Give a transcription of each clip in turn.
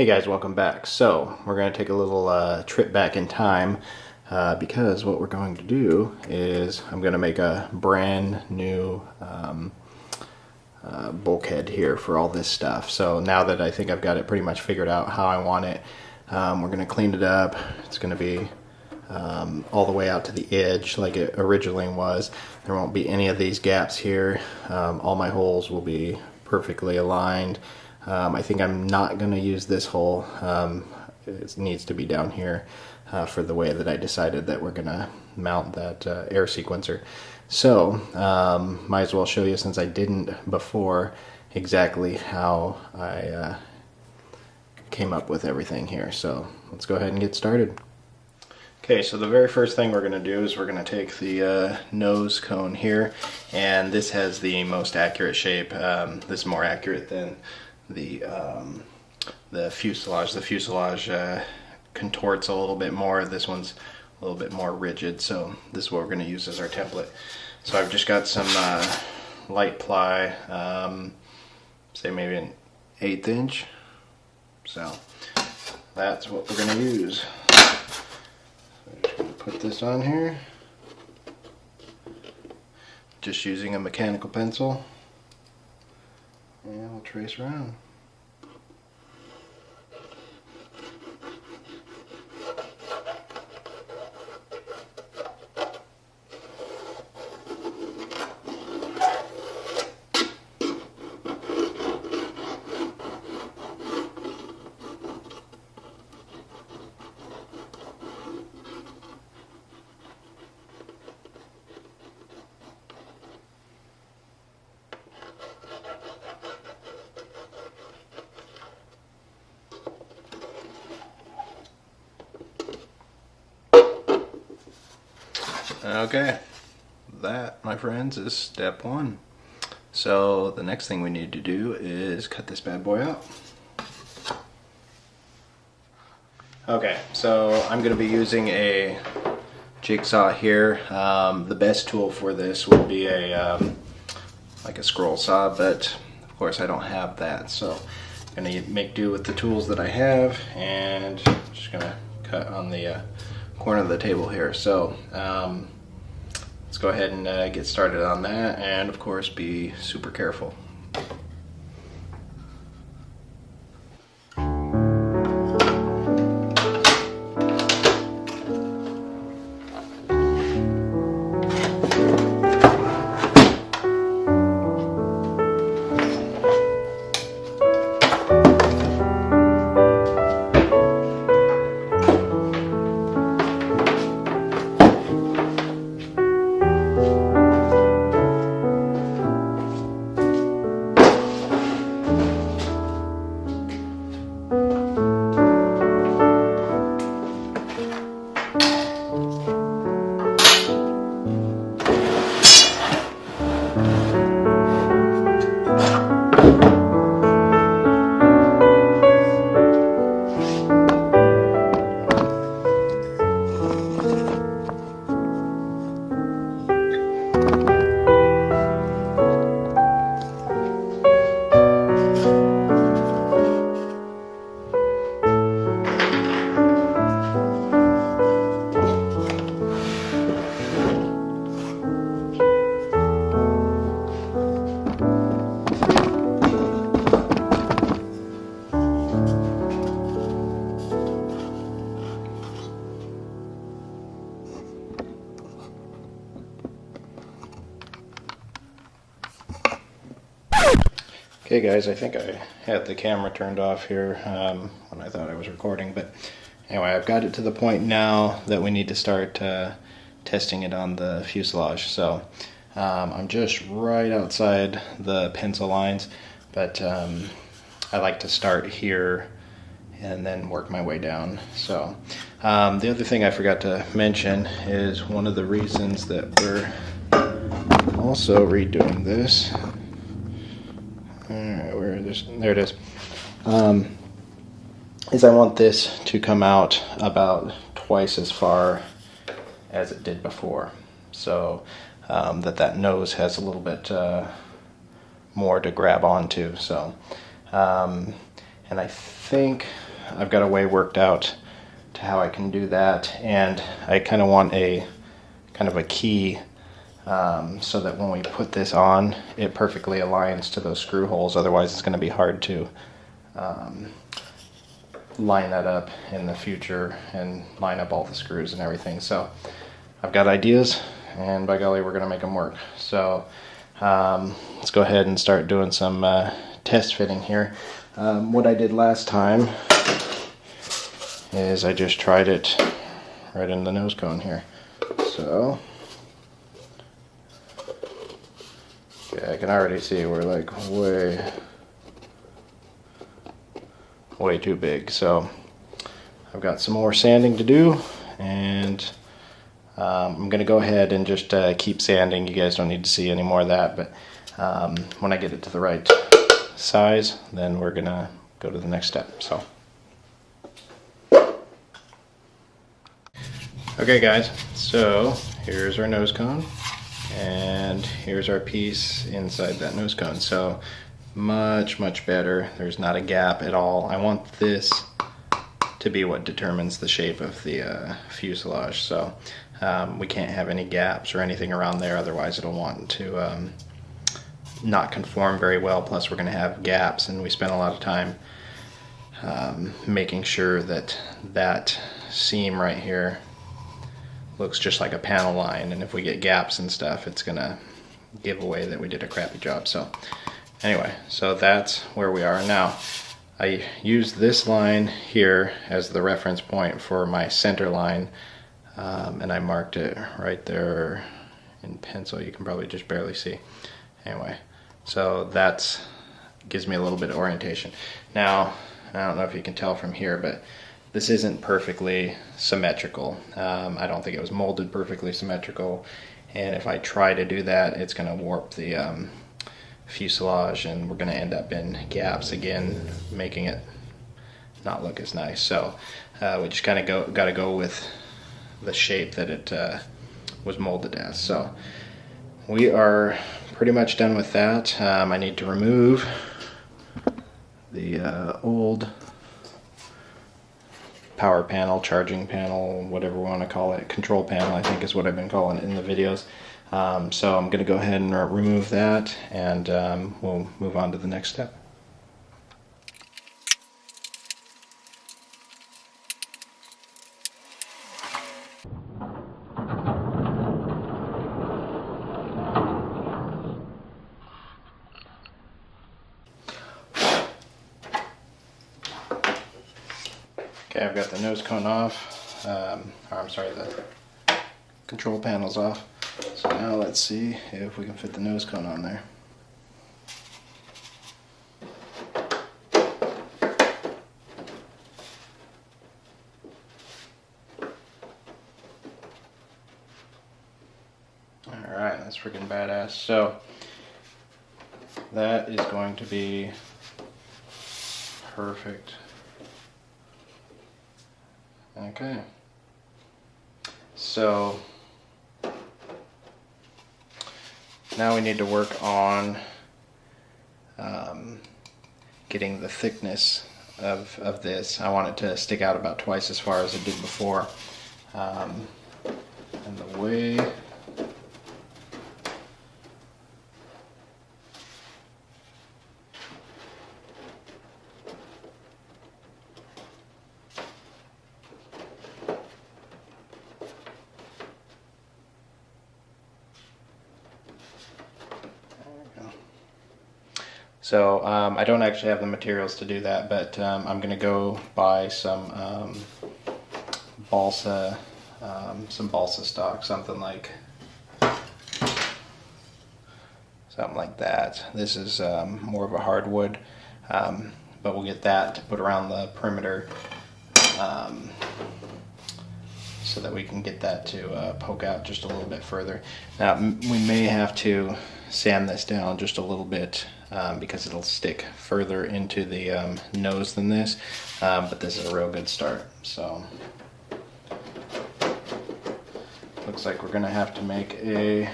Hey guys, welcome back. So we're going to take a little trip back in time because what we're going to do is I'm going to make a brand new bulkhead here for all this stuff. So now that I think I've got it pretty much figured out how I want it, we're going to clean it up. It's going to be all the way out to the edge like it originally was. There won't be any of these gaps here. All my holes will be perfectly aligned. I think I'm not going to use this hole. It needs to be down here for the way that I decided that we're going to mount that air sequencer. So might as well show you, since I didn't before, exactly how I came up with everything here. So let's go ahead and get started. Okay, so the very first thing we're going to do is we're going to take the nose cone here, and this has the most accurate shape. This is more accurate than the fuselage. The fuselage contorts a little bit more. This one's a little bit more rigid, so this is what we're going to use as our template. So I've just got some light ply, say maybe an 1/8 inch. So that's what we're going to use. I'm just going to put this on here, just using a mechanical pencil, and we'll trace around. Okay, that, my friends, is step one. So the next thing we need to do is cut this bad boy out. Okay, so I'm going to be using a jigsaw here. The best tool for this would be a like a scroll saw, but of course I don't have that, so I'm going to make do with the tools that I have, and I'm just going to cut on the corner of the table here. So let's go ahead and get started on that, and of course be super careful. Okay guys, I think I had the camera turned off here when I thought I was recording, but anyway, I've got it to the point now that we need to start testing it on the fuselage. So I'm just right outside the pencil lines, but I like to start here and then work my way down. So the other thing I forgot to mention is one of the reasons that we're also redoing this. Alright, where is this? There it is. Is I want this to come out about twice as far as it did before. So that nose has a little bit more to grab onto. So, and I think I've got a way worked out to how I can do that, and I kind of want a kind of a key so that when we put this on, it perfectly aligns to those screw holes. Otherwise, it's going to be hard to line that up in the future and line up all the screws and everything. So I've got ideas, and by golly, we're going to make them work. So let's go ahead and start doing some test fitting here. What I did last time is I just tried it right in the nose cone here. So okay, I can already see we're like way too big. So I've got some more sanding to do, and I'm gonna go ahead and just keep sanding. You guys don't need to see any more of that, but when I get it to the right size, then we're gonna go to the next step. So okay guys, so here's our nose cone, and here's our piece inside that nose cone. So much better. There's not a gap at all. I want this to be what determines the shape of the fuselage. So we can't have any gaps or anything around there, otherwise it'll want to not conform very well. Plus we're going to have gaps, and we spent a lot of time making sure that that seam right here looks just like a panel line, and if we get gaps and stuff, it's going to give away that we did a crappy job. So anyway, so that's where we are now. I use this line here as the reference point for my center line, and I marked it right there in pencil. You can probably just barely see. Anyway, so that gives me a little bit of orientation. Now, I don't know if you can tell from here, but this isn't perfectly symmetrical. I don't think it was molded perfectly symmetrical, and if I try to do that, it's going to warp the fuselage, and we're going to end up in gaps again, making it not look as nice. So we just kind of got to go with the shape that it was molded as. So we are pretty much done with that. I need to remove the old power panel, charging panel, whatever we want to call it, control panel I think is what I've been calling it in the videos. So I'm going to go ahead and remove that, and we'll move on to the next step. Okay, I've got the nose cone off, or I'm sorry, the control panel's off. So now let's see if we can fit the nose cone on there. Alright, that's freaking badass. So that is going to be perfect. Okay, so now we need to work on getting the thickness of this. I want it to stick out about twice as far as it did before, and the way So I don't actually have the materials to do that, but I'm going to go buy some balsa stock, something like that. This is more of a hardwood, but we'll get that to put around the perimeter so that we can get that to poke out just a little bit further. Now we may have to sand this down just a little bit because it'll stick further into the nose than this, but this is a real good start. So looks like we're gonna have to make a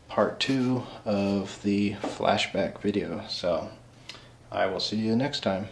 part 2 of the flashback video. So I will see you next time.